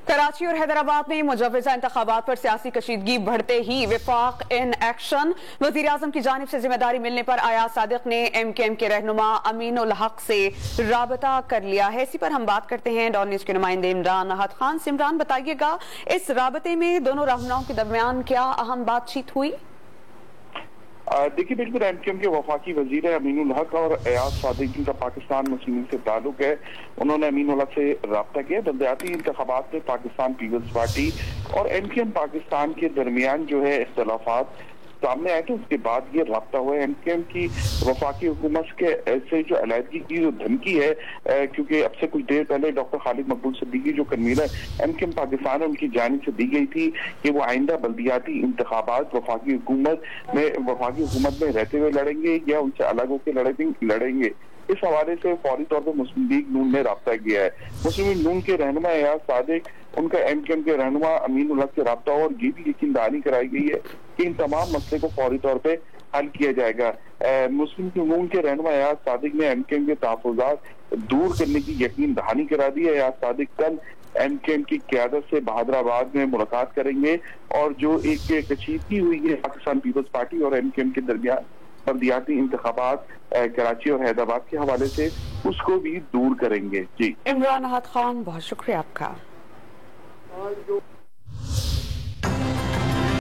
कराची और हैदराबाद में मुजव्वजा इंतखाबात पर सियासी कशीदगी बढ़ते ही विफाक इन एक्शन। वजीर आजम की जानिब से जिम्मेदारी मिलने पर अयाज सादिक ने MKM के रहनुमा अमीन उल हक से राबता कर लिया है। इसी पर हम बात करते हैं डॉन न्यूज के नुमाइंदे इमरान अहद खान से। इमरान, बताइएगा इस राबते में दोनों रहनुमाओं के दरमियान क्या अहम बातचीत हुई? देखिए, बिल्कुल MKM के वफाकी वजीर अमीन उल हक और अयाज सादिक जिनका पाकिस्तान मुस्लिम से ताल्लुक है, उन्होंने अमीन उल हक से रब्ता किया। बलदियाती इंतखाबात में पाकिस्तान पीपल्स पार्टी और MKM पाकिस्तान के दरमियान जो है इख्तलाफात सामने आए थे, उसके बाद ये रब्ता हुआ है। MKM की वफाकी हुकूमत के ऐसे जो अलहदगी की जो धमकी है, क्योंकि अब से कुछ देर पहले डॉक्टर खालिद मकबूल सिद्दीकी जो कन्वीनर MKM पाकिस्तान है, उनकी जानिब से दी गई थी कि वो आइंदा बल्दियाती इंतखाबात वफाकी हुकूमत में रहते हुए लड़ेंगे या उनसे अलग होकर लड़ेंगे। इस हवाले से फौरी तौर पर मुस्लिम लीग नून ने रब्ता किया है। मुस्लिम लीग नून के रहनुमा अयाज सादिक, उनका MKM के रहनुमा अमीन उल हक से रब्ता और ये भी यकीन दहानी कराई गई है कि इन तमाम मसले को फौरी तौर पर हल किया जाएगा। मुस्लिम लीग नून के रहनुमा अयाज सादिक ने MKM के तहफ़्फ़ुज़ात दूर करने की यकीन दहानी करा दी है। अयाज सादिक कल MKM की क़यादत से बहादुराबाद में मुलाकात करेंगे और जो एक कशीदगी हुई है पाकिस्तान पीपल्स पार्टी और MKM के दरमियान बल्दियाती इंतखाबात कराची और हैदराबाद के हवाले से, उसको भी दूर करेंगे। जी, इमरान अहद खान, बहुत शुक्रिया आपका।